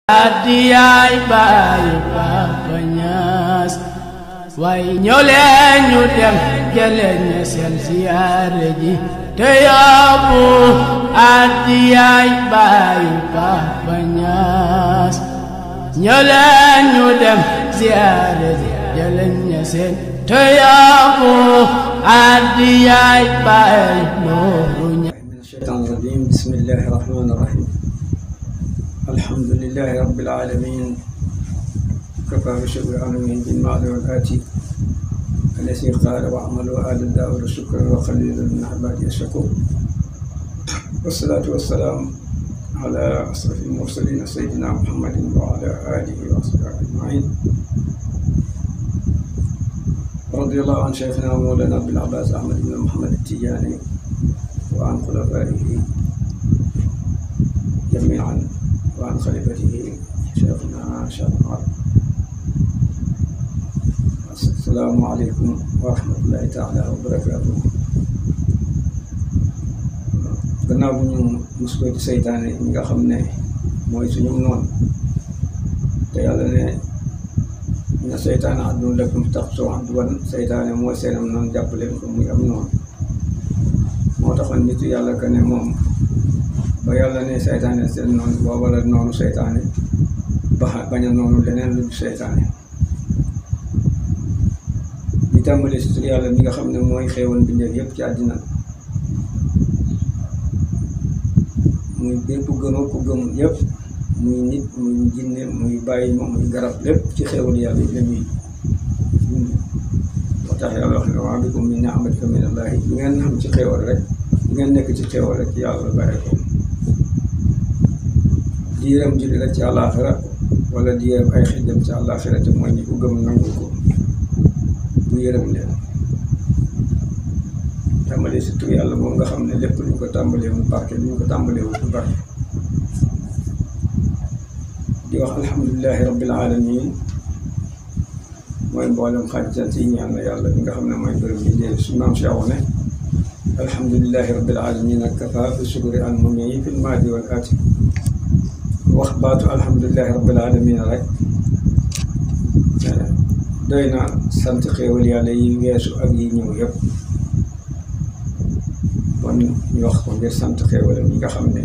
Adiyay bayu Papa Ñas way ñoo leen ñu dem jëleen ña seen ziyaare ji te yóbbu adiyay bayu Papa Ñas ñoo leen ñu dem ziyaare ji jëleen ña seen te yóbbu adiyay bayu Nooru Ñas. الشيطان الرجيم بسم الله الرحمن الرحيم الحمد لله رب العالمين كفى بشكر العالمين بالمال والآتي الذي قال واعملوا آل داود شكرا وقليل من عبادي الشكور والصلاة والسلام على أشرف المرسلين سيدنا محمد وعلى آله وصحبه أجمعين رضي الله عن شيخنا ومولانا ابن عباس أحمد بن محمد التجاني وعن خلفائه جميعا وعن خليفته شيخنا شيخ عمر. السلام عليكم ورحمة الله تعالى وبركاته. gannaaw bu ñu muskoo ci seytaane ñi nga xam ne mooy suñu noon te yàlla ne na seytaane àdduna lakum taxsoo àdduwan seytaane mooy seenam noonu jàppaleen ko muy am noonu moo taxoon nitu yàlla ka ne moom ba yàlla ne seytaane seen noonu booba la noonu seytaane bañ a noonu leneen lu seytaane di tàmbali si tur yàlla mi nga xam ne mooy xéewal bindeef yépp ci àddina muy bépp gëmoo ku gëmul yépp muy nit muy jinne muy bàyyi ma muy garab lépp ci xéewal yàlla yi la ñuy moo tax yàlla wax ne wa maa bikum min ni'matin fa min Allaahi lu ngeen xam ci xéewal rek lu ngeen nekk ci xéewal rek ci yàlla bàyyi ko diiram julli la ci àllaaxira wala diiram ay xijjam ci àllaaxira te mooy ñi ko gëm nangu ko mu yërëm leen tàmbalee si tur yàlla moom nga xam ne lépp luñ ko tàmbalee mu barke luñ ko tàmbalee mu barke di wax alhamdulilahi rabbil alamin mooy mboolem xaaj sant yi ñaan na yàlla bi nga xam ne mooy bërëm bi dee su maam Cheikh ne alhamdulilahi rabbil alamin ak kafa bi sukuri an moom yi fil maadi wal aati wax baatu alhamdulilahi rabbil alamin rek doy na sant xéewal yàlla yi weesu ak yi ñëw yëpp kon ñu wax ko ngir sant xéewalam yi nga xam ne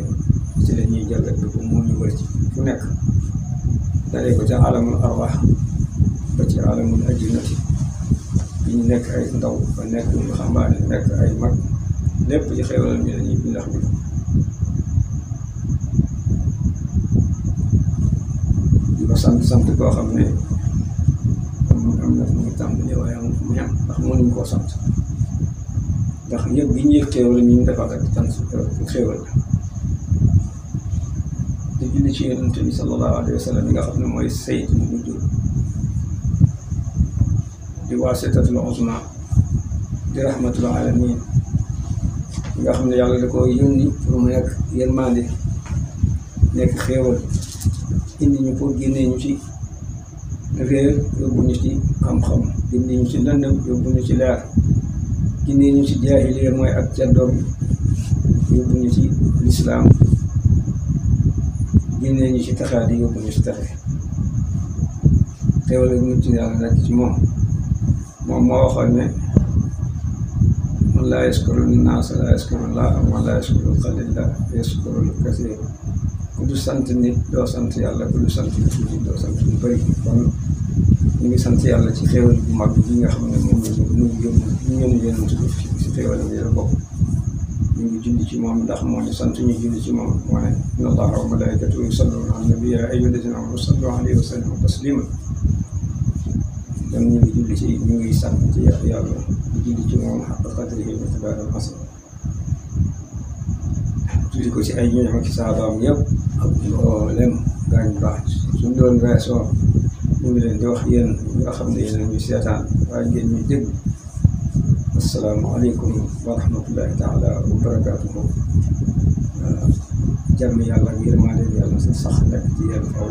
ci la ñuy jël bi ko moo ñu wër ci fu nekk dalee ko ca alamul arwaax ba ci alamul ajinati bi ñu nekk ay ndaw ba nekk ñu xambaane nekk ay mag lépp ci xéewalam yi la ñuy bindax bi di ko sant koo xam ne am na fu muy tàmbalee waaye am fu muy am ndax mënuñ koo sant ndax yëpp bi ñu yëg xéewal ñu defal ak sant xéewal di julli ci yonent bi sallallahu alayhi wa sallam yi nga xam ne mooy sayyidul wujuud di waasitatul uzma di rahmatul alamin yi nga xam ne yàlla da ko yónni pour mu nekk yërmande nekk xéewal indi ñu pour génnee ñu ci réer yóbbu ñu ci xam-xam indi ñu ci lëndëm yóbbu ñu ci leer génnee ñu ci jaahiliya mooy ak caddoom yóbbu ñu ci lislaam génnee ñu ci taxaat yi yóbbu ñu ci taxe xéewal ak mucc yàlla nekk ci moom moo waxoon ne man laa yaskuru naasa laa yaskuru llaaha man laa yaskuru qaliila yaskuru kasiir ku du sant nit doo sant yàlla ku du sant lu tuuti doo sant lu bëri kon ñu ngi sant yàlla ci xéewal bu mag bi nga xam ne moom la ñu yónni ci xéewalam yi la bokk ñu ngi julli ci moom ndax moo ñu sant ñu julli ci moom moo ne inna allaha wa malaikatahu yusalluuna ala nabi yaa ayyuha allazina aamanu sallu alayhi wa sallimu tasliman kon ñu ngi julli ci ñu ngi sant ci yàlla di julli ci moom haqqa qadrihi wa miqdaarihil aziim julli ko ci ay ñoñam ak saabaam yëpp ak mboolem gaañ baax suñ doon weesoo ñu ngi leen di wax yéen ñi nga xam ne yéen a ñuy seetaan waaye ngeen ñuy dégg asalaamaaleykum wa rahmatullahi taala wa barakaatuhu jàmm yàlla ak yërmande yàlla sa sax nekk ci yéen faw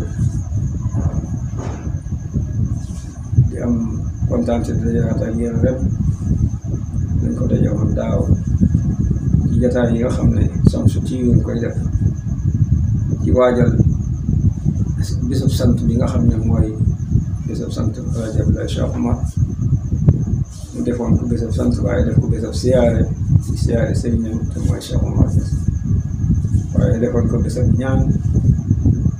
di am kontaan te dajaat ak yéen rek dañ ko dajoon daaw ci jataay yi nga xam ne Shamsu TV koy def ci waajal bisub sant bi nga xam ne mooy bisub sant Alaaji Abdoulaye Cheikh Omar mu defoon ko bisub sant waaye def ko bisub siyaare sëriñam te mooy Cheikh Omar waaye defoon ko bisub ñaan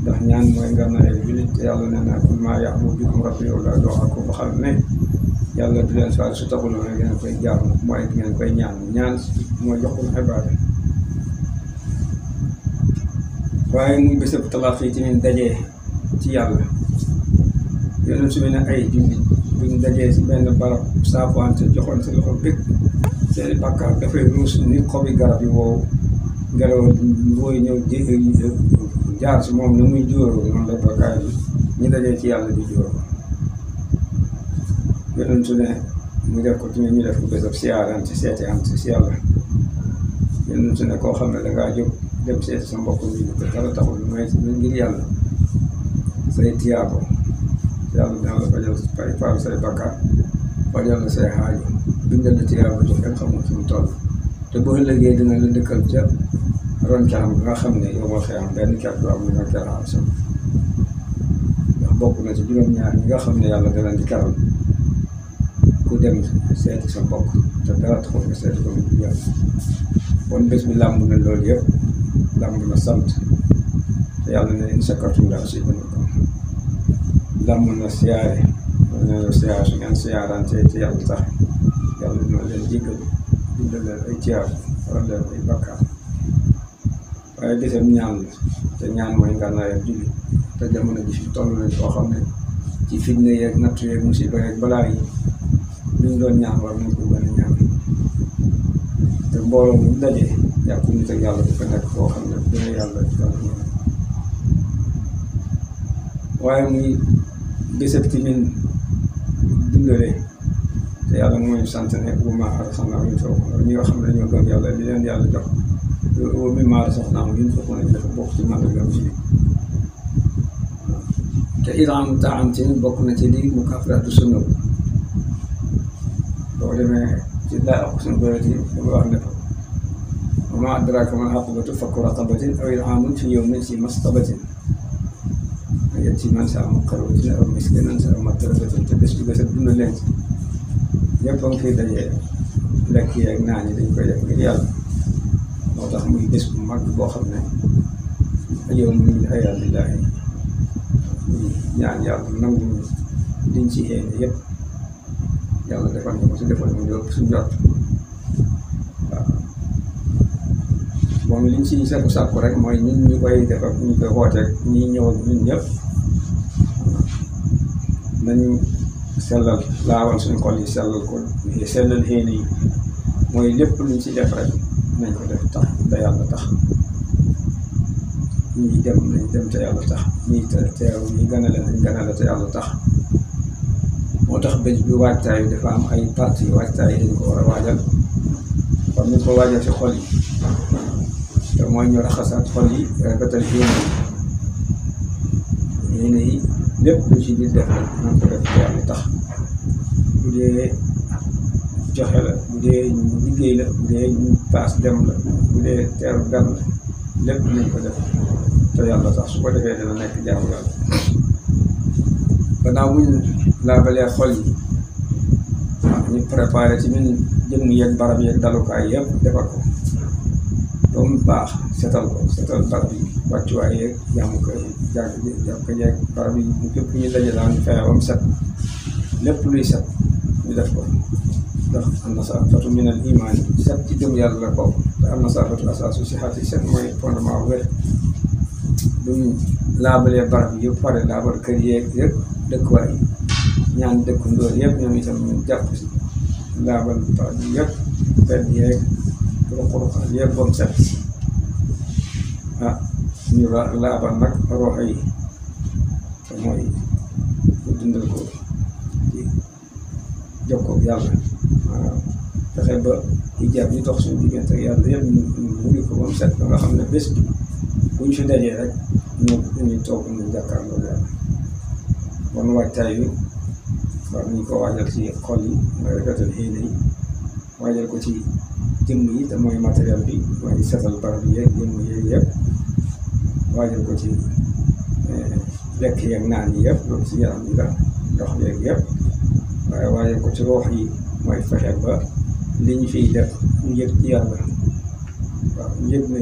ndax ñaan mooy ngànnaay jullit te yàlla nee na qul maa ya'ba'u bikum rabbii lawlaa du'aa'ukum ba xam ne yàlla du leen faal su taxul woon ngeen koy jaamu mooy ngeen koy ñaan mooy joxul xibaar waaye muy bésëb talaaf yi tamit dajee ci yàlla yonent su ne ay jullit buñ dajee si benn barab saafuwante joxoon si loxo bëgg seeni bàkkaar dafay ruus ni xobi garab yi wow ngelaw booy ñëw jaar si moom na muy jóoroo noonu la bàkkaar yi ñu dajee ci yàlla di jóoroo yonent su ne mu def ko tamit ñu def ko bésëb siyaarante seeti ante si yàlla yonent su ne koo xam ne dangaa jóg dem seeti sa mbokk mi te dara taxul mooy ngir yàlla say tiyaabo yàlla dina la fajal say bakkaar fajal la say xaajo bindal la tiyaabo jox kenn xamul fi mu toll te boo ëllëgee dina la dëkkal ca ron caram nga xam ne yow moo xëy am benn ker du am li nga ker am sam ndax bokk na ci juróom-ñaar ñi nga xam ne yàlla da leen di keral ku dem seeti sa mbokk te dara taxul nga seeti ko mu yàlla bon bés bi làmb na loolu yëpp làmb na sant te yàlla ne in shakartum la azidannakum làmb na siyaare su ngeen siyaarante te yàlla tax yàlla dina leen jéggal bindal leen ay tiyaab waral leen ay bakkaar waaye bésam ñaan la te ñaan mooy ngànnaayam julli te jamono ji fi toll nañ koo xam ne ci fitna yeeg nattu yeeg musiba yeeg balaa yi luñ doon ñaan war nañ ko gën a ñaan te mbooloo mu dajee yàqu nit ak yàlla bu ko nekk foo xam ne dina yàlla waaye muy bésëb timin dundale te yàlla mooy sant ne wa maa razaqnaahum yunfiquun ñi nga xam ne dañoo gëm yàlla li leen yàlla jox wa mimmaa razaqnaahum yunfiquun dafa bokk ci màndargam ci te it'aamu ta'aam tamit bokk na ci lii mukaafaraatu zunub boo demee ci daa ak suñu bëreet yi dama wax ne wa maa adraaka mal aqabatu fakku raqabatin aw it'aamun fii yawmin zi masqabatin yatiiman zaa maqrabatin aw miskiinan zaa matrabatin te bés bu bés dund leen ci ñëpp a ngi fiy dajee lekk yeeg naan yi dañ koy def ngir yàlla moo tax muy bés bu mag boo xam ne yawmun min ayyaamillaahi ñaan yàlla nangu liñ ci xéene yëpp yàlla defal ñu ko su defal ñu yëpp suñ jot waaw moom liñ ci sàkku rek mooy ñun ñu koy def ak ñu koy wooteeg ñi ñëw ak ñun ñëpp nañu sellal laawal suñu xol yi sellal ko sellal xéene yi mooy lépp luñ ci def rek nañ ko def tax te yàlla tax ñi dem nañ dem te yàlla tax ñi teew ñi ganale nañ ganale te yàlla tax moo tax bés bi waajtaay dafa am ay parti waajtaay dañ ko war a waajal kon ñu ko waajal ci xol yi te mooy ñu raxasaat xol yi rafetal yéene yi lépp lu ci di def rek nañ ko def te yàlla tax bu dee joxe la bu dee liggéey la bu dee paas dem la bu dee teeru gan la lépp nañ ko def te yàlla tax su ko defee dina nekk jaamu yàlla gannaaw buñ laabalee xol yi ñu préparé ci ñun jëmm yeeg barab yeeg dalukaay yëpp defar ko ba mu baax setal barab yi wàccuwaay yeeg jaamu ko jàkka jeeg barab yi képp ñu daje daan fexe ba mu set lépp luy set ñu def ko ndax am na saafatu minal imaan set ci gëm yàlla la bokk te am na saafatu asaasu si xaati set mooy fondement bu wér buñ laabalee barab yi yëpp pare laabal kër yeeg yëpp dëkkuwaay yi ñaan dëkkandoor yëpp ñoom itam ñu jàpp si laabal barab yi yëpp bedd yeeg ruq-ruqaat yëpp ba mu set ñu laabal nag roxo yi te mooy ñu dundal ko ci jokkoo ak yàlla waaw fexe ba ijaab ñu dox suñu diggante ak yàlla yëpp ñu ngi ko ba mu set ba nga xam ne bés bi buñ fi dajee rek ñu toog ñu jàkkaarloo yàlla bon waajtaay wi war nañ ko waajal ci xol yi mooy rafetal xéene yi waajal ko ci jëmm yi te mooy matériel bi mooy setal barab yi yeeg jëmm yeeg yëpp waajal ko ci lekk yeeg naan yi yëpp loolu si yaram yi la ndox yeeg yëpp waaye ko ci roox yi mooy fexe ba li ñu fiy def ñu yëg ci yàlla waaw ñu yëg ne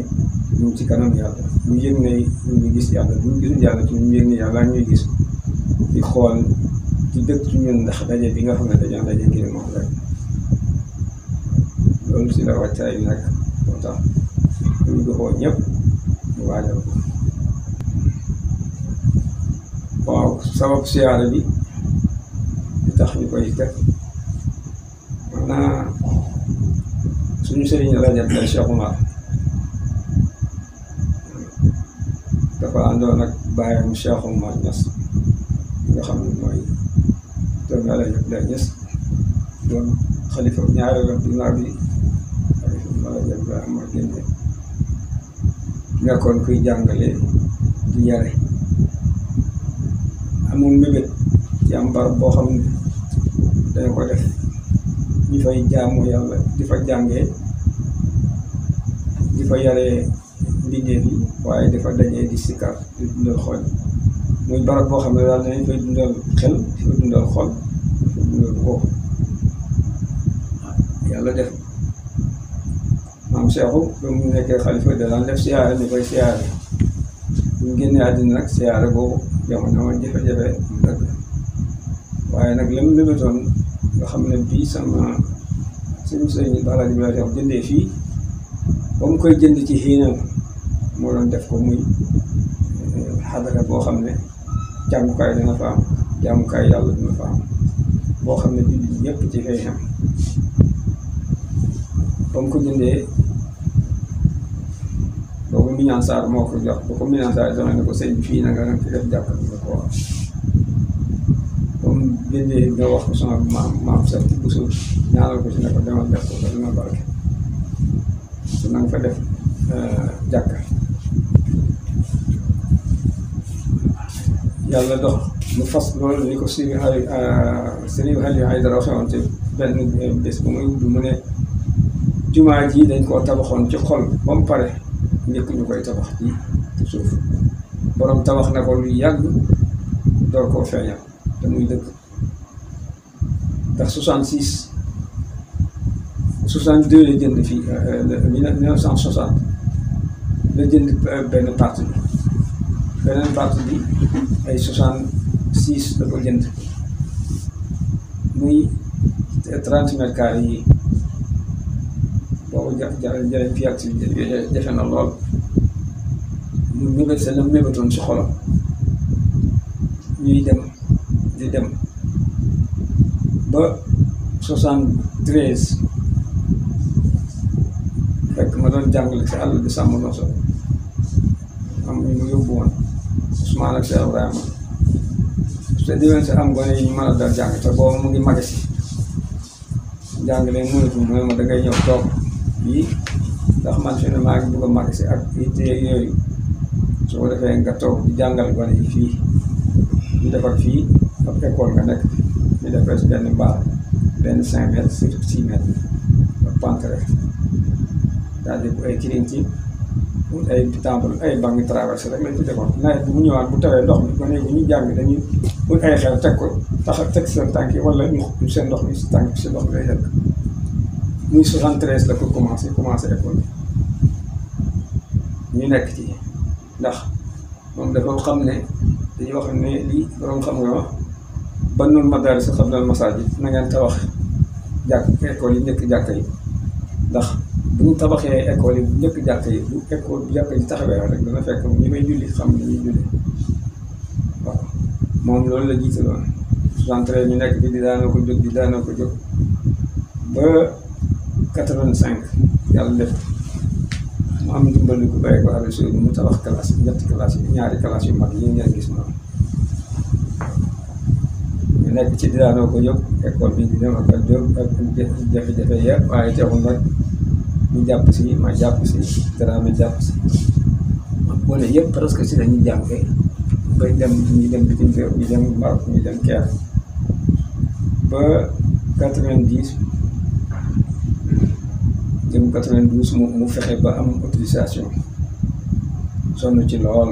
ñu ngi ci kanam yàlla ñu yëg ne ñu ngi gis yàlla bu ñu gisul yàlla ci ñu yëg ne yàlla ñuy gis di xool ci dëkk ci ñun ndax daje bi nga xam ne dañoo daje ngir moom rek loolu si la wàccaay bi nag moo tax ñu doxoo ñëpp ñu waajal ko waaw sabab siyaare bi li tax ñu koy def maanaam suñu sëriñ Rajab Day Cheikh Oumar dafa àndoon ak bàyyam Cheikh Oumar Niass nga xam ne mooy doomu Rajab Day Niass doon xalifa ñaareelu ginnaaw bi xalifa Rajab Day Amar génne nekkoon kuy jàngale di yare amoon mébét ci am barab boo xam ne dañ ko def ñu fay jaamu yàlla di fa jàngee di fa yaree mbindeef yi waaye di fa dajee di sikkar di dundal xol muy barab boo xam ne daal dañ fay dundal xel di fa dundal xol di fa dundal kooku yàlla def maam Seexu ba mu nekkee xalifa da daan def siyaare ni koy siyaare bu ñu génnee àddina nag siyaare boobu jamono ma jafe-jafe dëgg waaye nag la mu mébétoon nga xam ne bii sama suñu sëñ Bala ji bi jëndee fii ba mu koy jënd ci xiinam moo doon def ko muy xadara boo xam ne jàngukaay dina fa am jàngukaay yàlla dina fa am boo xam ne jullit ñëpp ci fay xam ba mu ko jëndee boobu Mignane Sarr moo ko jox ba ko Mignane Sarr joxe ne ko sëñ bi fii na nga fi def jàkk bi nga ko wax ba mu jëndee nga wax ko sama maam sax ci busul ñaanal ko ci ne ko demal def ko dina barke su na nga fa def jàkka yàlla dox mu fas loolu ni ko Sëriñ Aliou Haydara waxewoon ci benn bés bu muy wudd mu ne jumaa ji dañ koo tabaxoon ci xol ba mu pare njëkk ñu koy tabax ci suuf borom tabax na ko lu yàgg door koo feeñal te muy dëgg ndax 62 la jënd fii 1960 la jënd benn partie bi beneen partie bi ay 66 la ko jënd muy 30 mètres carrés yi boobu jërëjëf fii ak si jafe na lool mu mébét sa la mébétoon si xolam ñuy dem di dem ba 73 fekk ma doon jàngale ci àll bi sàmm noso am ñu mu yóbbu woon Ousmane ak Cheikh Ibrahima te diwén si am gone yi ñu mën a dal jàng te boobu mu ngi mage si jàngale mënatu mooy ma da ngay ñëw toog bii ndax man fi ne maa ngi bëgg a mage si ak itte yooyu su ko defee nga toog di jàngal gone yi fii ñu defar fii ab école nga nekk ñu defar si benn mbaar benn 5 mètres sur 6 mètres ak pantere daal di ay kirinti ay temple ay banc yu traversé rek lañ ci defoon nawet bi mu ñëwaat bu tawee ndox mi gone bu ñu jàng dañuy ut ay xel teg ko teg seen tànk yi wala ñu seen ndox mi si tànk si ndox mi lay dëkk muy 73 la ko commencé école ñu nekk ci ndax moom dafa xam ne dañuy wax ne lii borom xam nga wax bannul madaaris qabla masaajid na ngeen tabax école yi njëkk jàkka yi ndax bu ñu tabaxee école yi bu njëkk jàkka yi bu école bu jàkka yi taxawee rek dana fekk ñi may julli xam ni ñuy julli waaw moom loolu la jiitaloon 73 ñu nekk bi di daanoo ko jóg ba 85 yàlla def mu am ndimbal ku bàyyi ko Arabie Saoudite mu tabax classe yi ñetti classe yi ñaari classe yu mag yi ngeen gis noonu ñu nekk ci di daanoo ko jóg école bi di dem ak jóg ak jafe-jafe yëpp waaye teewul nag ñu jàpp si ma jàpp si Dramé jàpp si boole yëpp presque si dañuy jàngee bay dem ñu dem bitim réew ñu dem Maroc ñu dem Caire ba 90 jëm 92 mu fexe ba am autorisation sonn ci lool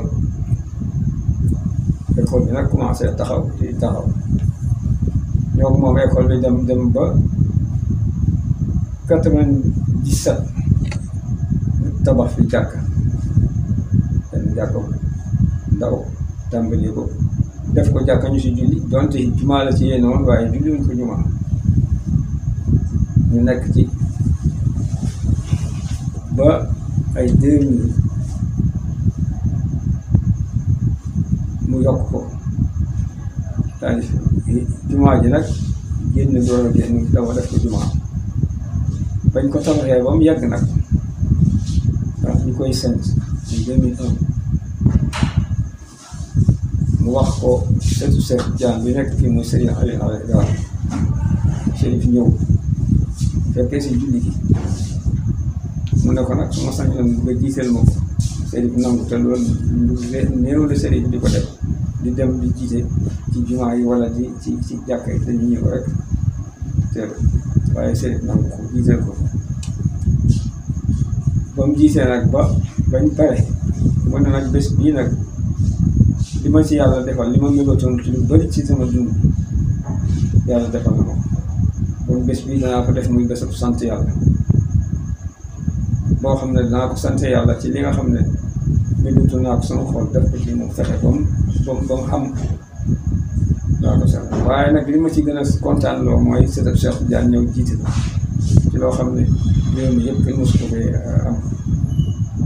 école bi nag commencé taxaw ñoo moom école bi dem ba 97 tabax fi jàkk benn jàkk ndaw tàmbali ko def ko jàkka ñu si julli donte jumaa la ci yéen woon waaye julli wuñ ko jumaa ñu nekk ci ba ay 2000 mu yokk ko daal jumaa ji nag génn door a génn dama def ko jumaa bañ ko tabaxee ba mu yàgg nag ndax ñu koy sant en 2001 mu wax ko seetu Cheikh Diagne bi nekk fii muy Serigne Aliou Awa Chérif ñëw fekkee si julli gi mu ne ko nag su ma sañoon nga jiiteel ma ko Chérif nangu te loolu néew la Chérif di ko def di dem di jiite ci jumaa yi wala ci jàkka yi dañu ñëw rek te waaye Chérif nangu ko jiiteel ko ba mu jiitee nag bañ pare mu ne nag bés bii nag li ma ci yàlla defal li ma mébatoon ci lu bëri ci sama dund yàlla defal na ma kon bés bii danaa ko def muy bésab sant yàlla boo xam ne danaa ko sant yàlla ci li nga xam ne mébatoon naa ko sama xol def ko ci moom fexe ba mu xam naa ko sant waaye nag li ma ci gën a kontaan loo mooy sëtëb Cheikh Diagne ñëw jiite ko ci loo xam ne réew mi yëpp kenn mosu ko fee am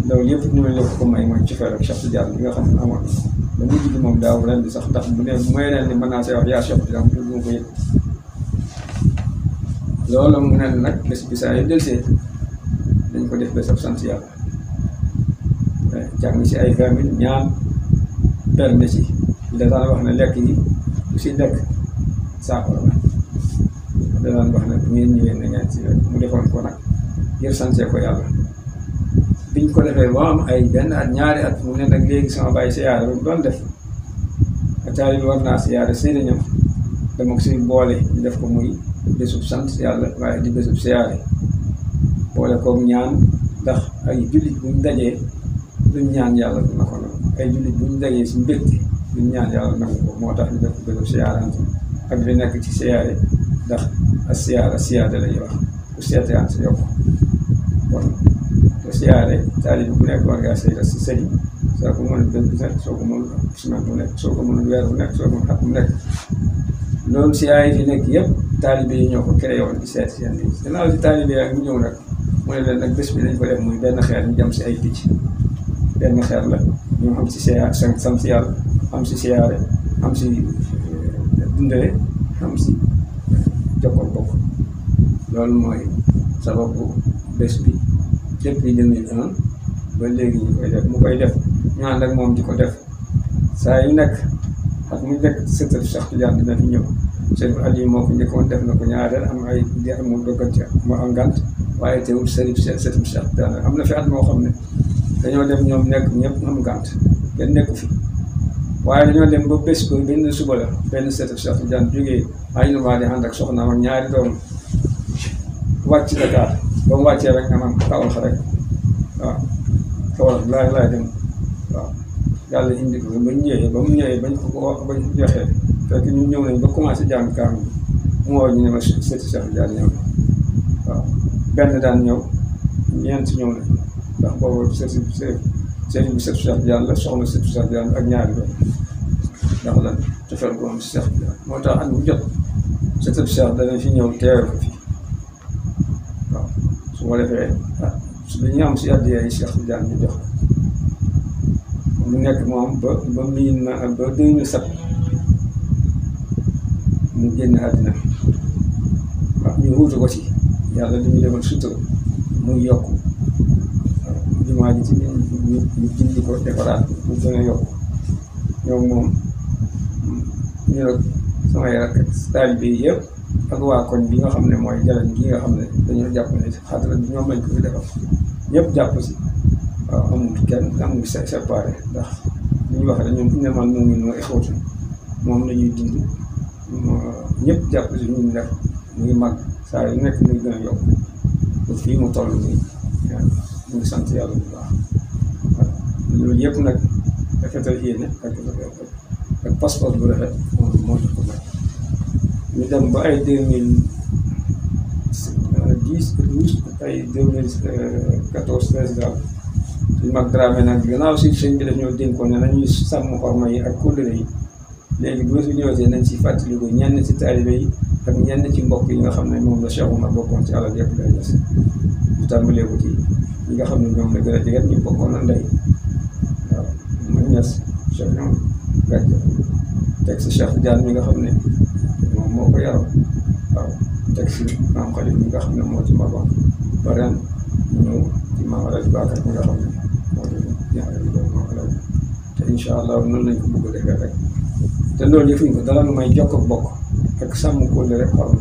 loolu yëpp ñu ne ko may mooy ci feer ak Cheikh Diagne bi nga xam ne amoon ba mujj gi moom daaw ren di sax ndax bu may ren di mën naa see wax yaa Cheikh Diagne te du ma ko yëg loolu mu ne nag bés bi saa yu delsee dañ ko def bésab sant yàlla jàng ci ay kaamil ñaan berne ci da daan wax ne lekk yi bu si lekk saafara la da daan wax ne bu ngeen ñëwee na ngeen ci rek mu defoon ko nag ngir santee ko yàlla biñ ko defee ba am ay benn at ñaari at mu ne nag léegi sama bàyyi siyaare ba mu doon def ataali bi war naa siyaare sëriñam dama ko si boole ñu def ko muy bésub sant yàlla waaye di bésub siyaare boole koog ñaan ndax ay jullit buñ dajee duñ ñaan yàlla dina ko nangu ay jullit buñ dajee si mbégte duñ ñaan yàlla nangu ko moo tax ñu def ko bésub siyaarante ak li nekk ci siyaare ndax ak siyaare lañuy wax ku seetaan si yokk kon te siyaare taalibe bu nekk war ngaa sayta si sëriñ soo ko mën bés bu nekk soo ko mën semaine bu nekk soo ko mën weer bu nekk soo ko mën at bu nekk loolu siyaare yi fi nekk yëpp taalibe yi ñoo ko créé woon di seet seen bi gannaaw si taalibe yi ak ñu ñëw nag mu ne leen nag bés bi dañ ko def muy benn xeer ñu jëm si ay picc benn xeer la ñu am si siyaare sant si yàlla am si siyaare am si dundale am si jokkoo bokk loolu mooy sababu bés bi depuis 2001 ba léegi ñu koy def mu koy def ñu ànd ak moom di ko def saa yu nekk ak mu nekk sëtëb Cheikh Tidiane dina fi ñëw Cheikh Aliou moo ko njëkkoon def na ko ñaareel am ay mu doggante mu am ngant waaye teewul sëtëb Cheikh Tidiane am na fi at moo xam ne dañoo dem ñoom nekk ñëpp am ngant kenn nekku fi waaye dañoo dem ba bés ko benn suba la benn sëtëb Cheikh Tidiane jógee ay numaa di ànd ak soxnaam ak ñaari doom wàcc Dakar ba mu wàccee rek nga naan Kaolack rek waaw Kaolack laay dem waaw yàlla indi ko ba mu ñëwee bañ ko wax bañ ko joxee fekk ñun ñëw nañ ba commencé jàng kaam mu woo ñu ne ma sëti Cheikh Tidiane ñëw waaw benn daan ñëw ñeent ñëw nañ ndax boobu sëti bu sëti Cheikh Tidiane la soxna sëti Cheikh Tidiane ak ñaari doom ndax lan cofeel ko am si Cheikh Tidiane moo tax at mu jot sëti Cheikh dana fi ñëw teewee ko fi waaw su ko defee li ñu am si àddiya yi Cheikh Tidiane ñu jox mu nekk moom ba 2007 mu génn àddina waaw ñu wuutu ko ci yàlla li ñu demal sutura muy yokk jumaa ji ci ñu jindi ko defaraat mu gën a yokk ñoom moom ñu nag samay rakk ak taalibe yi yëpp ak waa koñ bi nga xam ne mooy jalen gi nga xam ne dañoo jàpp ne xadra bi ñoom lañ ko fi defal ñëpp jàpp si waaw amul kenn amul séparé ndax li ñu wax rek ñoom ne man moom mooy xóotu moom la ñuy dund ñëpp jàpp si ñu def muy mag saa yu nekk muy gën a yokk ba fii mu toll nii ñu ngi sant yàlla bu baax voilà loolu yëpp nag rafetal yéene ak ak pas-pas bu rafet moo tax ko may ñu dem ba ay 2010 ay 2014 13 daal suñu mag Dramé nag gannaaw si sëñ bi daf ñoo dénkoon ne nañuy sàmm xorma yi ak kóllëre yi léegi bu ñu ñëwatee nañ si fàttaliku ñenn ci taalibe yi ak ñenn ci mbokk yi nga xam ne moom la Cheikh Oumar bokkoon ci alal yëpp day des ñu tàmbalee ko ci ñi nga xam ne ñoom la gën a jege ñu bokkoon na ndey waaw man ñes Cheikh ñoom gàjja teg si Cheikh Diane mi nga xam ne moom moo ko yaroon waaw teg si maam Xalil mi nga xam ne moo ci magoon ba ren ñëw ci maam Alaaji Bakar mi nga xam ne moo di ñaareel doon maam Alaaji te incha allah noonu lañ ko bëgg a defee rek te loolu yëfuñ ko dara lu may jokk ak bokk ak sàmm kóllëre rek xorma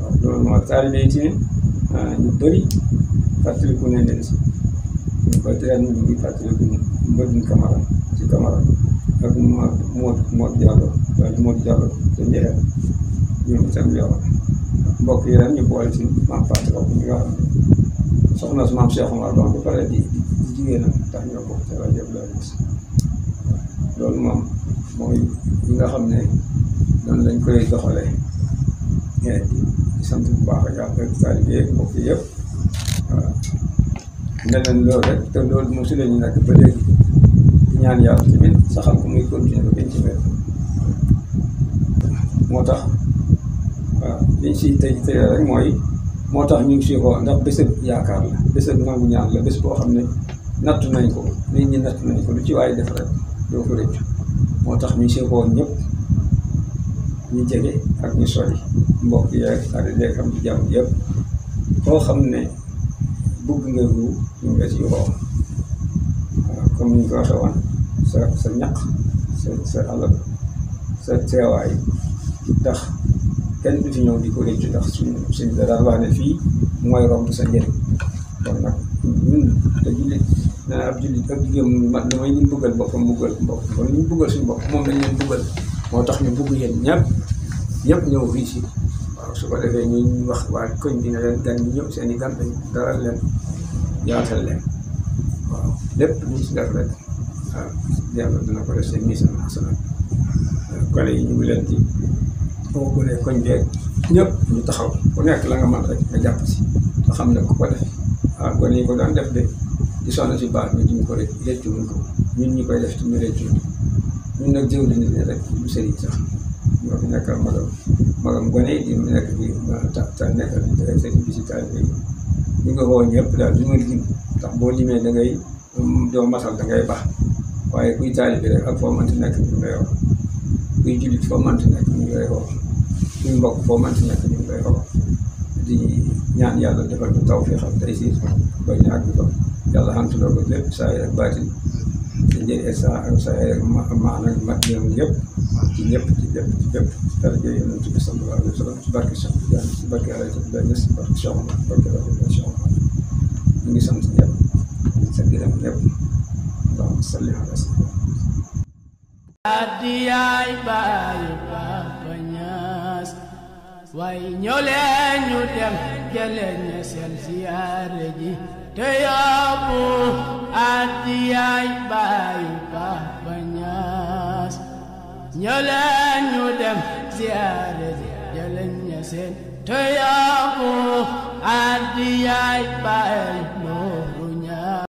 waaw loolu moo taalibe yi tamit ñu bëri fàttaliku ne leen si ba ren ñu ngi fàttaliku Mbadou Camara ci Camara ak Modou Diallo wala Modou Diallo te Njexeel ñoom itam yow mbokk yi ren ñu boole ci maam Fatou Ba mi nga xam ne soxna su maam Cheikh Oumar ba pare di jigéenam tax ñoo bokk ci rajo bi laa gis loolu moom mooy ñi nga xam ne noonu lañ koy doxalee di sant bu baax a yàlla ak taalibe yeeg mbokk yëpp waaw ne leen loolu rek te loolu moom si la ñu nekk ba léegi di ñaan yàlla tamit saxal ko muy continuer ba benn ci weer moo tax waaw liñ siy tey rek mooy moo tax ñu ngi si xool ndax bésëb yaakaar la bésëb nangu ñaan la bés boo xam ne nattu nañ ko nit ñi nattu nañ ko lu ci waaye def rek doo ko rëccu moo tax ñu si xool ñëpp ñu jege ak ñu sori mbokk yeeg xarit yeeg am ci jàmm yëpp koo xam ne bëgg nga ru ñu ngi si xool waaw comme ni ñu ko waxee woon sa ñaq sa alal sa teewaay ndax kenn du fi ñëw di ko rëccu ndax suñ da daan wax ne fii mooy romb sa njëriñ kon nag ñun te jullit nee naa ab jullit ak jigéen man damay ñu bëggal boppam bëggal mbokk kon ñu bëggal suñu bopp moom lañ leen bëggal moo tax ñu bëgg yéen ñëpp ñëw fii si waaw su ko defee ñu wax waa koñ bi ne leen gan ñi ñëw seen i gan dañ daral leen yaatal leen waaw lépp luñ si def rek waaw yàlla dina ko def seen mission nationale gone yi ñu ngi leen di boo gonee koñ beeg ñëpp ñu taxaw ku nekk la nga mën rek nga jàpp si te xam ne ku ko def waaw gone yi ko daan def de di sonn si baax mi duñ ko rek réccu wuñ ko ñun ñi koy def te ñu réccu ñun nag jëw li nit ñi rek du sëriñ sax ñoo fi nekkal magam gone yi di nekk bi ta nekkal sëriñ bi si taalibe yi ñu nga woo ñëpp daal du ma lim ndax boo limee da ngay doo masal da ngay baax waaye kuy taalibe rek ak foo mënti nekk ñu ngay wax kuy jullit foo mënti nekk ñu ngay wax kuy mbokk foo mënti nekk ñu ngay wax di ñaan yàlla defal ko taw fii xam tey si ba ñu àgg fa yàlla xamtuloo ko lépp saa yi ak baatin te njëriñ saa yi ak maanaam mat ñoom yëpp ci ñëpp ci lépp ci bépp daraja Yonent bi sallallahu alayhi wa sallam ci barke Cheikh Tidiane ci barke Alaaji Abdoulaye Niass ci barke Cheikh Oumar barke Cheikh Oumar ñu ngi sant ñëpp sa gërëm ñëpp allahumma salli ala sayyidina addiyaay baayu Papa Ñas waaye ñoo leen ñu dem jëleen ña seen siyaare ji te yóbbu addiyaay baayu Papa Ñas ñoo leen ñu dem siyaare ji jëleen ña seen te yóbbu addiyaay baayu